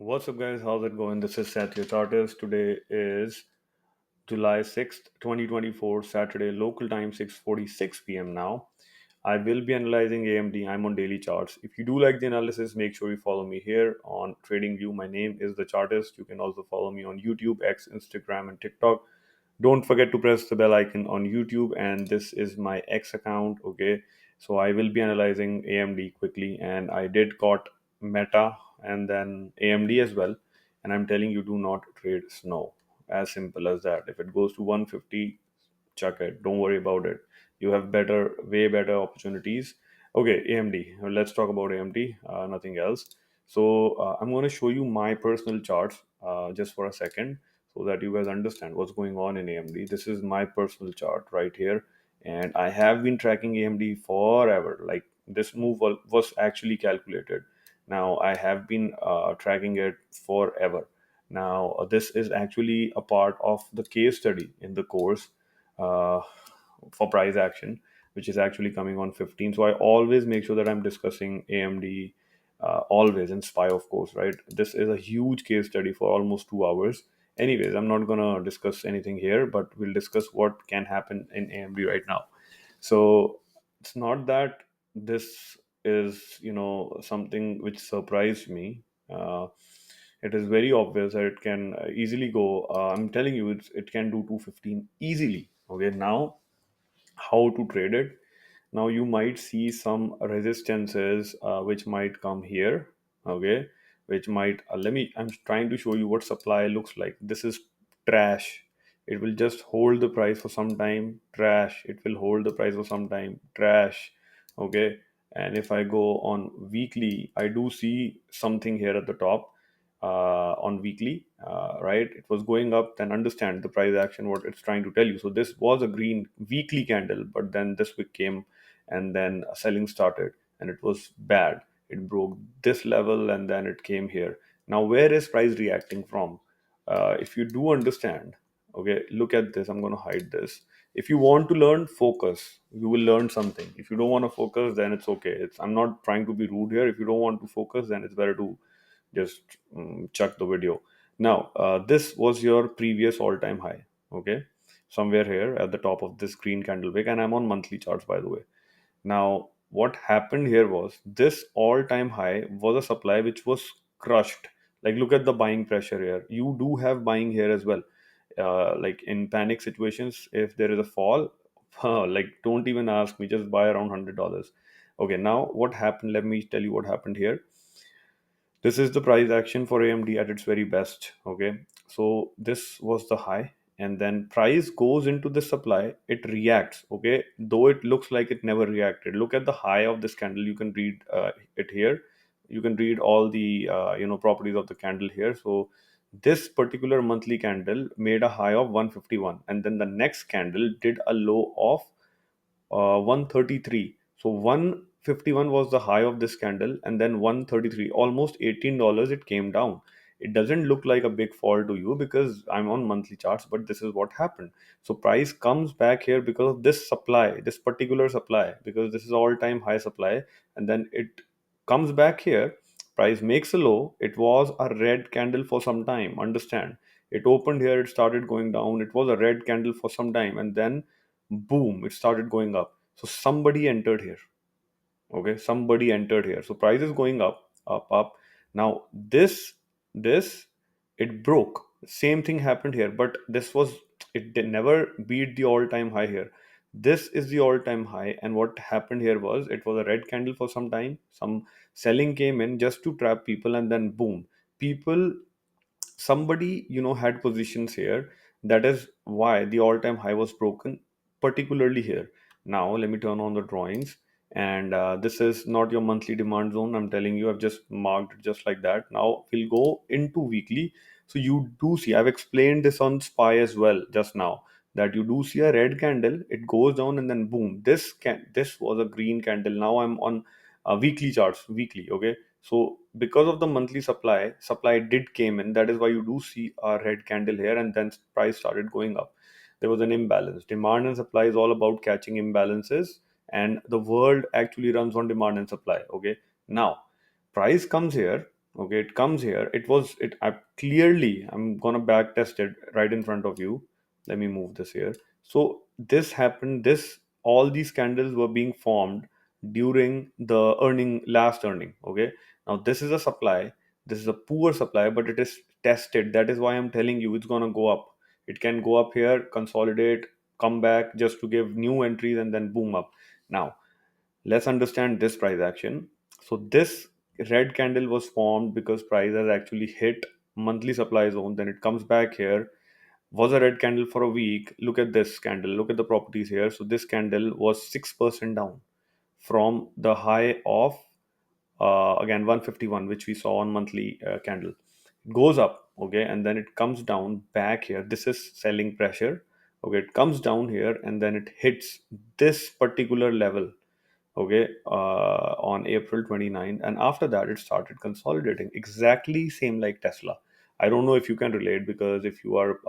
What's up, guys? How's it going? This is Seth, your Chaartist. Today is July 6th, 2024, Saturday, local time 6:46 p.m. now. I will be analyzing AMD. I'm on daily charts. If you do like the analysis, make sure you follow me here on TradingView. My name is the Chartist. You can also follow me on YouTube, X, Instagram, and TikTok. Don't forget to press the bell icon on YouTube, and this is my X account. Okay, so I will be analyzing AMD quickly, and I did caught Meta and then AMD as well. And I'm telling you, do not trade snow. As simple as that. If it goes to 150, chuck it. Don't worry about it. You have better, way better opportunities. Okay, AMD. Let's talk about AMD. Nothing else. So I'm going to show you my personal charts just for a second so that you guys understand what's going on in AMD. This is my personal chart right here, and I have been tracking AMD forever. Like this move was actually calculated. Now I have been tracking it forever. Now this is actually a part of the case study in the course uh, for price action, which is actually coming on 15. So I always make sure that I'm discussing AMD always in SPY, of course, right? This is a huge case study for almost 2 hours. Anyways, I'm not gonna discuss anything here, but we'll discuss what can happen in AMD right now. So it's not that this is, something which surprised me. It is very obvious that it can easily go. I'm telling you, it can do 215 easily. Okay, now how to trade it? Now you might see some resistances which might come here. Okay, which might I'm trying to show you what supply looks like. This is trash. It will just hold the price for some time. Trash. It will hold the price for some time. Trash. Okay, and if I go on weekly, I do see something here at the top on weekly, right? It was going up. Then understand the price action, what it's trying to tell you. So this was a green weekly candle, but then this week came, and then selling started, and it was bad. It broke this level, and then it came here. Now where is price reacting from? If you do understand, okay, look at this. I'm going to hide this. If you want to learn, focus. You will learn something. If you don't want to focus, then it's okay. I'm not trying to be rude here. If you don't want to focus, then it's better to just chuck the video. Now this was your previous all-time high. Okay, somewhere here at the top of this green candle wick, and I'm on monthly charts, by the way. Now what happened here was this all-time high was a supply which was crushed. Like look at the buying pressure here. You do have buying here as well. Like in panic situations, if there is a fall, like don't even ask me, just buy around $100. Okay, now what happened? Let me tell you what happened here. This is the price action for AMD at its very best. Okay, so this was the high, and then price goes into the supply, it reacts. Okay, though it looks like it never reacted. Look at the high of this candle. You can read it here. You can read all the properties of the candle here. So this particular monthly candle made a high of 151, and then the next candle did a low of 133. So 151 was the high of this candle, and then 133, almost $18, it came down. It doesn't look like a big fall to you because I'm on monthly charts, but this is what happened. So price comes back here because of this supply, this particular supply, because this is all-time high supply, and then it comes back here. Price makes a low. It was a red candle for some time. Understand? It opened here, it started going down. It was a red candle for some time, and then boom, it started going up. So somebody entered here. Okay, somebody entered here. So price is going up, up, up. Now this it broke. Same thing happened here, but this was, it did never beat the all-time high here. This is the all-time high, and what happened here was it was a red candle for some time. Some selling came in just to trap people, and then boom, people, somebody had positions here. That is why the all-time high was broken, particularly here. Now let me turn on the drawings, and this is not your monthly demand zone. I'm telling you, I've just marked it just like that. Now we'll go into weekly. So you do see, I've explained this on SPY as well just now, that you do see a red candle, it goes down, and then boom, this was a green candle. Now I'm on weekly charts, weekly. Okay, so because of the monthly supply did came in. That is why you do see a red candle here, and then price started going up. There was an imbalance. Demand and supply is all about catching imbalances, and the world actually runs on demand and supply. Okay, now price comes here. Okay, it comes here. It was it. I clearly, I'm gonna back test it right in front of you. Let me move this here. So this happened. This all these candles were being formed during the last earning. Okay, now this is a supply. This is a poor supply, but it is tested. That is why I'm telling you it's gonna go up. It can go up here, consolidate, come back just to give new entries, and then boom up. Now let's understand this price action. So this red candle was formed because price has actually hit monthly supply zone. Then it comes back here. Was a red candle for a week. Look at this candle. Look at the properties here. So this candle was 6% down from the high of again 151, which we saw on monthly candle. It goes up, okay, and then it comes down back here. This is selling pressure. Okay, it comes down here and then it hits this particular level, okay, on April 29th, and after that it started consolidating exactly same like Tesla. I don't know if you can relate, because if you are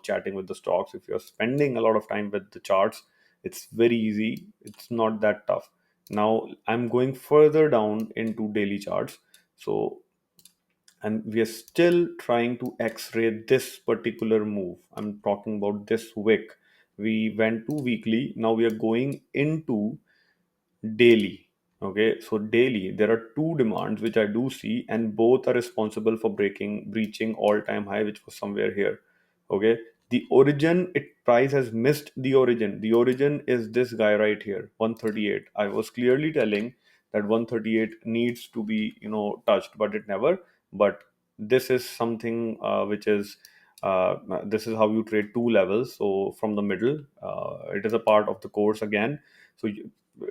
chatting with the stocks, if you're spending a lot of time with the charts, it's very easy, it's not that tough. Now I'm going further down into daily charts. So, and we are still trying to x-ray this particular move. I'm talking about this wick. We went to weekly, now we are going into daily. Okay, so daily there are two demands which I do see, and both are responsible for breaching all-time high, which was somewhere here. Okay, the origin, it price has missed the origin. The origin is this guy right here, 138. I was clearly telling that 138 needs to be touched, but it never. But this is something which is this is how you trade two levels. So from the middle, it is a part of the course again. So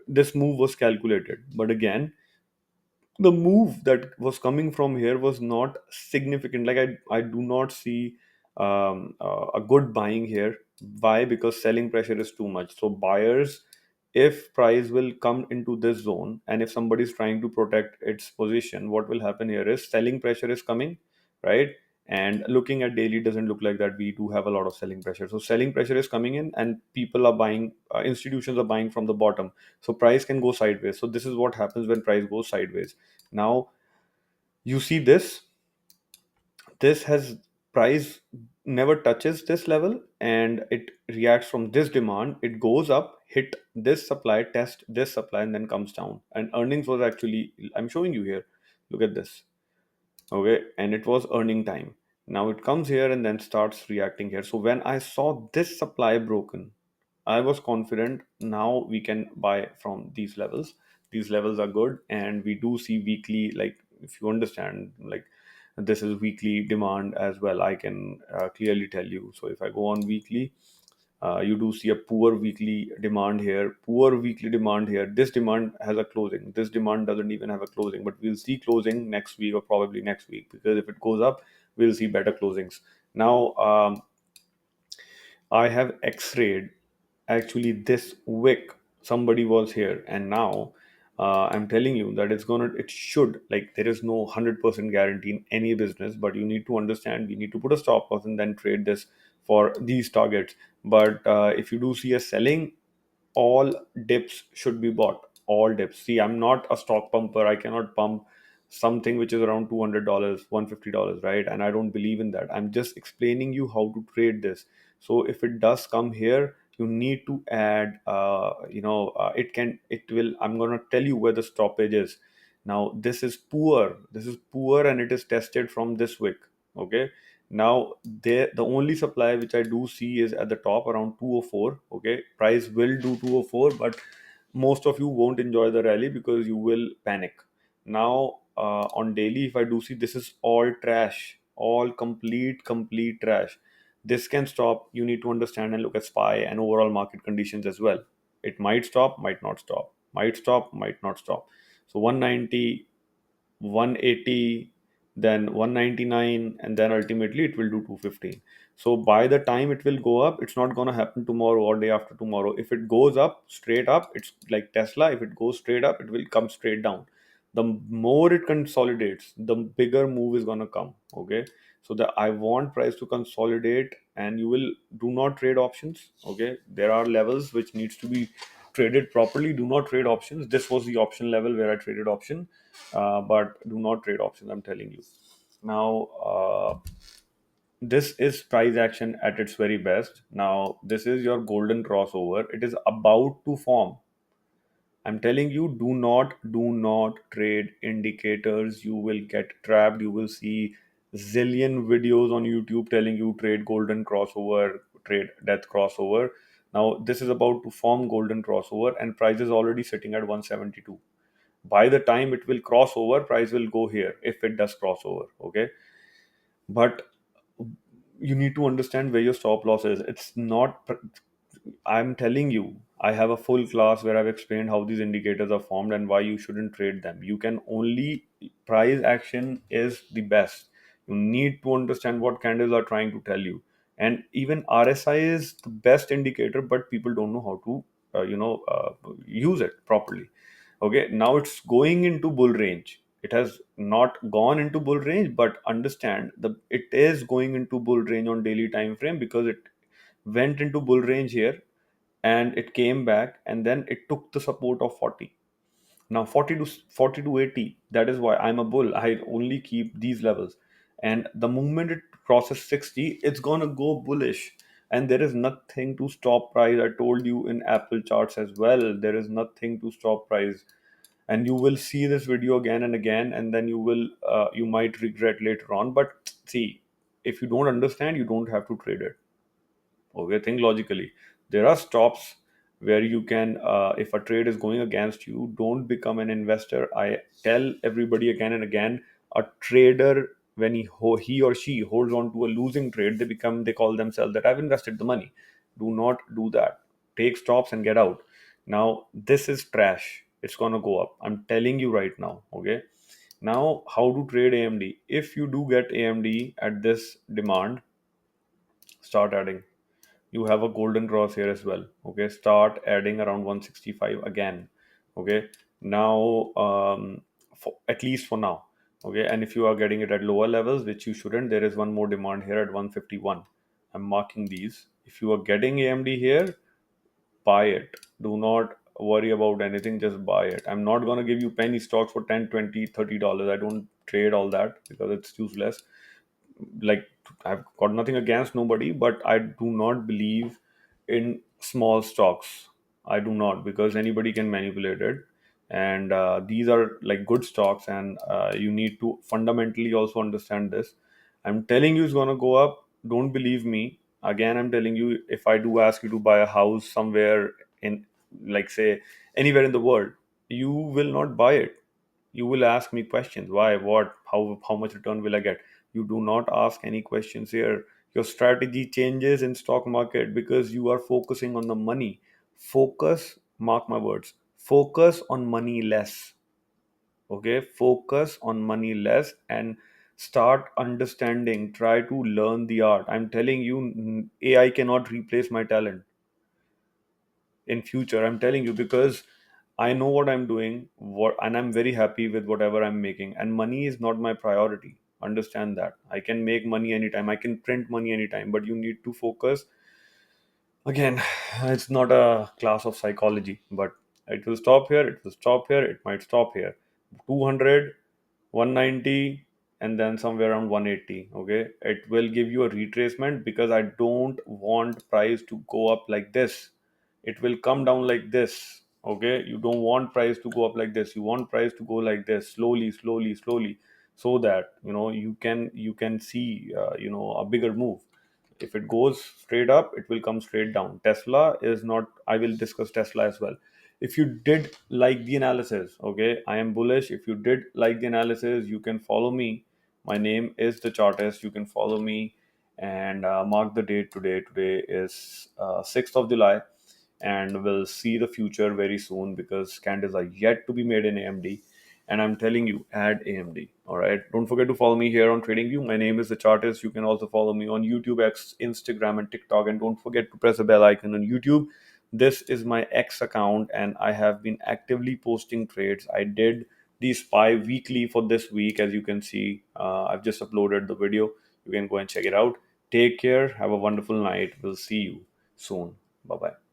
this move was calculated, but again the move that was coming from here was not significant. Like I do not see a good buying here. Why? Because selling pressure is too much. So buyers, if price will come into this zone, and if somebody is trying to protect its position, what will happen here is selling pressure is coming, right? And looking at daily doesn't look like that we do have a lot of selling pressure. So selling pressure is coming in, and people are buying, institutions are buying from the bottom. So price can go sideways. So this is what happens when price goes sideways. Now you see this has price never touches this level, and it reacts from this demand. It goes up, hit this supply, test this supply, and then comes down. And earnings was actually, I'm showing you here. Look at this. Okay, and it was earning time. Now it comes here and then starts reacting here. So when I saw this supply broken, I was confident now we can buy from these levels. These levels are good, and we do see weekly, like if you understand, like this is weekly demand as well. I can clearly tell you. So if I go on weekly, you do see a poor weekly demand here, poor weekly demand here. This demand has a closing. This demand doesn't even have a closing, but we'll see closing next week or probably next week, because if it goes up, we'll see better closings. Now, I have x-rayed actually this wick. Somebody was here, and now I'm telling you that it should, like, there is no 100% guarantee in any business, but you need to understand, we need to put a stop loss and then trade this for these targets. But if you do see a selling, all dips should be bought. All dips. See, I'm not a stock pumper. I cannot pump something which is around $200, $150, right? And I don't believe in that. I'm just explaining you how to trade this. So if it does come here, you need to add it will, I'm going to tell you where the stoppage is. Now this is poor, and it is tested from this wick. Okay, now the only supply which I do see is at the top around 204. Okay, price will do 204, but most of you won't enjoy the rally because you will panic. Now on daily, if I do see, this is all trash, all complete trash. This can stop. You need to understand and look at SPY and overall market conditions as well. It might stop, might not stop, might stop, might not stop. So 190, 180, then 199, and then ultimately it will do 215. So by the time it will go up, it's not going to happen tomorrow or day after tomorrow. If it goes up straight up, it's like Tesla. If it goes straight up, it will come straight down. The more it consolidates, the bigger move is going to come. Okay, so the I want price to consolidate, and you will do not trade options. Okay, there are levels which needs to be trade it properly. Do not trade options. This was the option level where I traded option, but do not trade options. I'm telling you. Now, this is price action at its very best. Now, this is your golden crossover. It is about to form. I'm telling you, do not trade indicators. You will get trapped. You will see zillion videos on YouTube telling you trade golden crossover, trade death crossover. Now, this is about to form golden crossover, and price is already sitting at 172. By the time it will cross over, price will go here if it does crossover. Okay, but you need to understand where your stop loss is. It's not, I'm telling you, I have a full class where I've explained how these indicators are formed and why you shouldn't trade them. You can only, price action is the best. You need to understand what candles are trying to tell you. And even RSI is the best indicator, but people don't know how to, use it properly. Okay, now it's going into bull range. It has not gone into bull range, but understand the it is going into bull range on daily time frame because it went into bull range here and it came back and then it took the support of 40. Now 40 to 80, that is why I'm a bull. I only keep these levels, and the moment it crosses 60, it's gonna go bullish, and there is nothing to stop price. I told you in Apple charts as well, there is nothing to stop price. And you will see this video again and again, and then you might regret later on. But see, if you don't understand, you don't have to trade it. Okay, think logically. There are stops where you can, if a trade is going against you, don't become an investor. I tell everybody again and again, a trader, when he or she holds on to a losing trade, they call themselves that I've invested the money. Do not do that. Take stops and get out. Now this is trash. It's gonna go up. I'm telling you right now. Okay. Now, how to trade AMD? If you do get AMD at this demand, start adding. You have a golden cross here as well. Okay, start adding around 165 again. Okay, now, at least for now. Okay, and if you are getting it at lower levels, which you shouldn't, there is one more demand here at 151. I'm marking these. If you are getting AMD here, buy it. Do not worry about anything, just buy it. I'm not going to give you penny stocks for 10, 20, $30. I don't trade all that because it's useless. Like, I've got nothing against nobody, but I do not believe in small stocks. I do not, because anybody can manipulate it. And these are like good stocks, and you need to fundamentally also understand this. I'm telling you, it's gonna go up. Don't believe me. Again, I'm telling you, if I do ask you to buy a house somewhere in, like, say, anywhere in the world, you will not buy it. You will ask me questions. Why? What? How much return will I get? You do not ask any questions here. Your strategy changes in stock market because you are focusing on the money. Focus, mark my words, focus on money less. Okay, focus on money less and start understanding. Try to learn the art. I'm telling you, AI cannot replace my talent in future. I'm telling you, because I know what I'm doing, and I'm very happy with whatever I'm making. And money is not my priority. Understand that. I can make money anytime. I can print money anytime. But you need to focus. Again, it's not a class of psychology, but it will stop here. It will stop here. It might stop here. 200, 190, and then somewhere around 180. Okay, it will give you a retracement because I don't want price to go up like this. It will come down like this. Okay, you don't want price to go up like this. You want price to go like this, slowly, slowly, slowly, so that you can see a bigger move. If it goes straight up, it will come straight down. Tesla is not, I will discuss Tesla as well. If you did like the analysis, okay, I am bullish. If you did like the analysis, you can follow me. My name is the Chartist. You can follow me, and mark the date. Today is 6th of July, and we'll see the future very soon because candles are yet to be made in AMD. And I'm telling you, add AMD. All right. Don't forget to follow me here on TradingView. My name is the Chartist. You can also follow me on YouTube, X, Instagram, and TikTok. And don't forget to press the bell icon on YouTube. This is my X account, and I have been actively posting trades. I did the SPY weekly for this week, as you can see. I've just uploaded the video. You can go and check it out. Take care. Have a wonderful night. We'll see you soon. Bye bye.